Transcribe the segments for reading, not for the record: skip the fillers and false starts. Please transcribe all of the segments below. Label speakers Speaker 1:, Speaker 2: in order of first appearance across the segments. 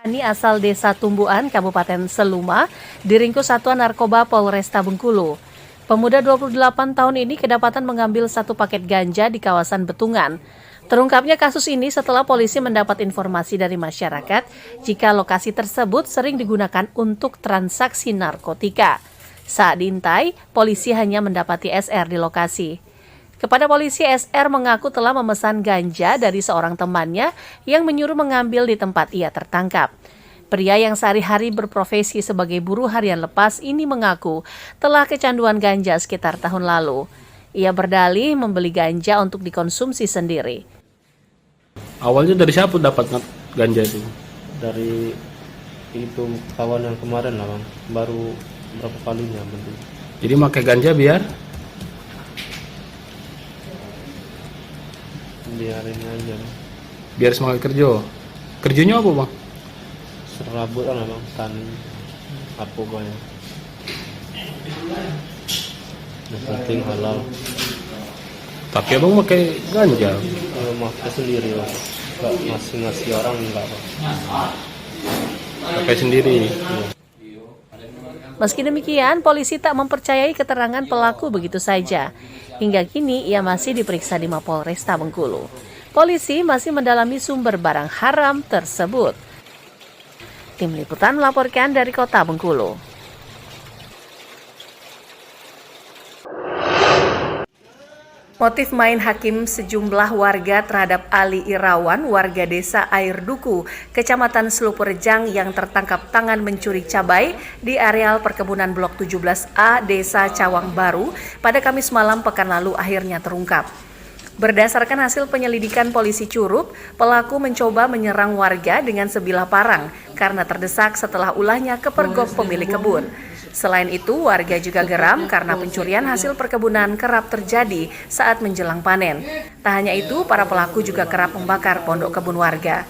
Speaker 1: Ini asal Desa Tumbuan, Kabupaten Seluma, diringkus Satuan Narkoba Polresta Bengkulu. Pemuda 28 tahun ini kedapatan mengambil 1 paket ganja di kawasan Betungan. Terungkapnya kasus ini setelah polisi mendapat informasi dari masyarakat jika lokasi tersebut sering digunakan untuk transaksi narkotika. Saat diintai, polisi hanya mendapati SR di lokasi. Kepada polisi, SR mengaku telah memesan ganja dari seorang temannya yang menyuruh mengambil di tempat ia tertangkap. Pria yang sehari-hari berprofesi sebagai buruh harian lepas ini mengaku telah kecanduan ganja sekitar tahun lalu. Ia berdalih membeli ganja untuk dikonsumsi sendiri.
Speaker 2: Awalnya dari siapa dapat ganja itu?
Speaker 3: Dari itu kawan yang kemarin lah bang, baru berapa kalinya bentuk.
Speaker 2: Jadi pakai ganja biar
Speaker 3: Biarin aja bang.
Speaker 2: biar semangat kerja. Kerjanya apa bang?
Speaker 3: Serabut lah bang, tani apa banyak. Yang penting halal.
Speaker 2: Tapi abang pakai ganja.
Speaker 3: Kalau makan sendiri bang, nggak ngasih orang enggak bang.
Speaker 2: Pakai sendiri.
Speaker 1: Meski demikian, polisi tak mempercayai keterangan pelaku begitu saja. Hingga kini ia masih diperiksa di Mapolresta Bengkulu. Polisi masih mendalami sumber barang haram tersebut. Tim Liputan melaporkan dari Kota Bengkulu. Motif main hakim sejumlah warga terhadap Ali Irawan, warga desa Air Duku, Kecamatan Selupurjang yang tertangkap tangan mencuri cabai di areal perkebunan Blok 17A, Desa Cawang Baru, pada Kamis malam pekan lalu akhirnya terungkap. Berdasarkan hasil penyelidikan polisi Curup, pelaku mencoba menyerang warga dengan sebilah parang karena terdesak setelah ulahnya kepergok pemilik kebun. Selain itu, warga juga geram karena pencurian hasil perkebunan kerap terjadi saat menjelang panen. Tak hanya itu, para pelaku juga kerap membakar pondok kebun warga.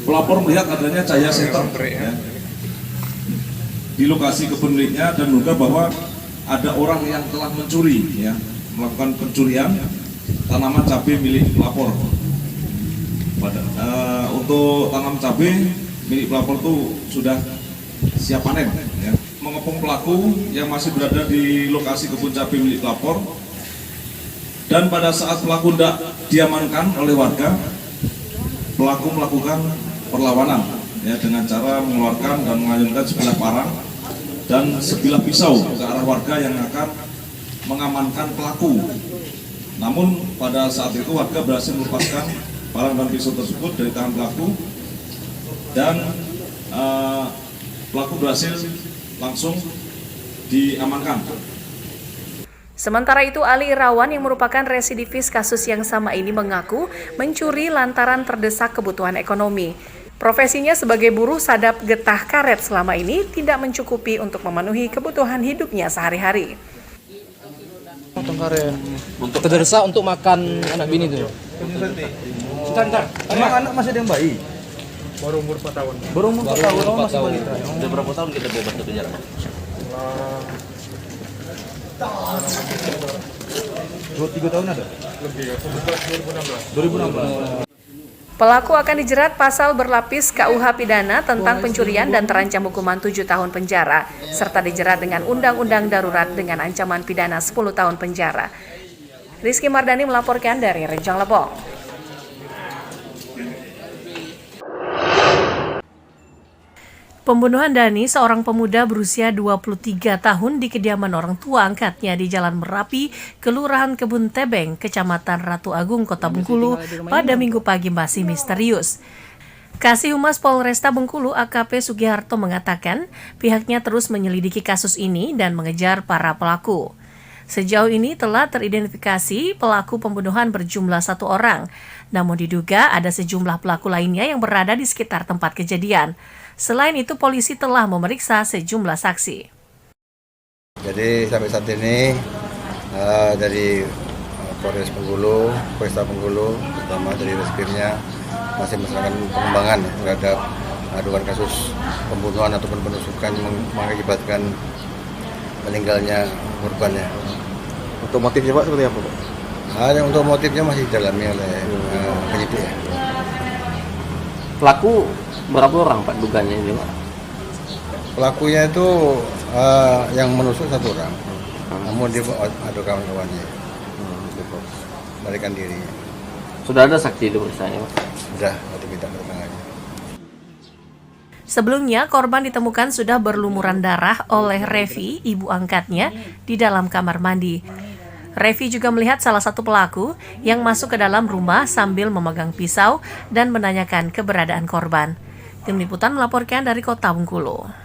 Speaker 4: Pelapor melihat adanya cahaya setan di lokasi kebun miliknya dan menduga bahwa ada orang yang telah mencuri, melakukan pencurian tanaman cabai milik pelapor. Untuk tanaman cabai milik pelapor itu sudah siap panen. Mengepung pelaku yang masih berada di lokasi kebun cabai milik pelapor, dan pada saat pelaku tidak diamankan oleh warga, pelaku melakukan perlawanan dengan cara mengeluarkan dan mengayunkan sebilah parang dan sebilah pisau ke arah warga yang akan mengamankan pelaku. Namun pada saat itu warga berhasil melepaskan parang dan pisau tersebut dari tangan pelaku, dan pelaku berhasil langsung diamankan.
Speaker 1: Sementara itu, Ali Irawan yang merupakan residivis kasus yang sama ini mengaku mencuri lantaran terdesak kebutuhan ekonomi. Profesinya sebagai buruh sadap getah karet selama ini tidak mencukupi untuk memenuhi kebutuhan hidupnya sehari-hari.
Speaker 5: Potong karet. Terdesak untuk makan anak bini tuh. Sebentar. Emang anak masih ada yang bayi?
Speaker 6: Baru umur 4 tahun.
Speaker 5: Baru umur 4 tahun, oh masih balita.
Speaker 6: Udah berapa tahun kita bebas dari penjara?
Speaker 5: 2-3 tahun ada?
Speaker 6: Lebih, 2016.
Speaker 5: 2016.
Speaker 1: Pelaku akan dijerat pasal berlapis KUH pidana tentang pencurian dan terancam hukuman 7 tahun penjara, serta dijerat dengan Undang-Undang Darurat dengan ancaman pidana 10 tahun penjara. Rizky Mardani melaporkan dari Rejang Lebong. Pembunuhan Dani, seorang pemuda berusia 23 tahun di kediaman orang tua angkatnya di Jalan Merapi, Kelurahan Kebun Tebeng, Kecamatan Ratu Agung, Kota Bengkulu, pada Minggu pagi masih misterius. Kasih Humas Polresta Bengkulu AKP Sugiharto mengatakan pihaknya terus menyelidiki kasus ini dan mengejar para pelaku. Sejauh ini telah teridentifikasi pelaku pembunuhan berjumlah 1 orang, namun diduga ada sejumlah pelaku lainnya yang berada di sekitar tempat kejadian. Selain itu, polisi telah memeriksa sejumlah saksi.
Speaker 7: Jadi sampai saat ini dari Polres Bengkulu, Polresta Bengkulu, terutama dari Reskrimnya masih melakukan pengembangan terhadap aduan kasus pembunuhan ataupun penusukan yang mengakibatkan meninggalnya korbannya.
Speaker 5: Untuk motifnya Pak seperti apa Pak?
Speaker 7: Untuk motifnya masih didalami oleh penyidik.
Speaker 3: Pelaku berapa orang Pak duganya ini Pak?
Speaker 7: Pelakunya itu yang menusuk 1 orang, namun dia ada kawan-kawannya, melarikan diri.
Speaker 3: Sudah ada saksi itu saya Pak?
Speaker 7: Sudah, nanti minta keterangannya.
Speaker 1: Sebelumnya, korban ditemukan sudah berlumuran darah oleh Revi, ibu angkatnya, di dalam kamar mandi. Revi juga melihat salah satu pelaku yang masuk ke dalam rumah sambil memegang pisau dan menanyakan keberadaan korban. Tim Liputan melaporkan dari Kota Bengkulu.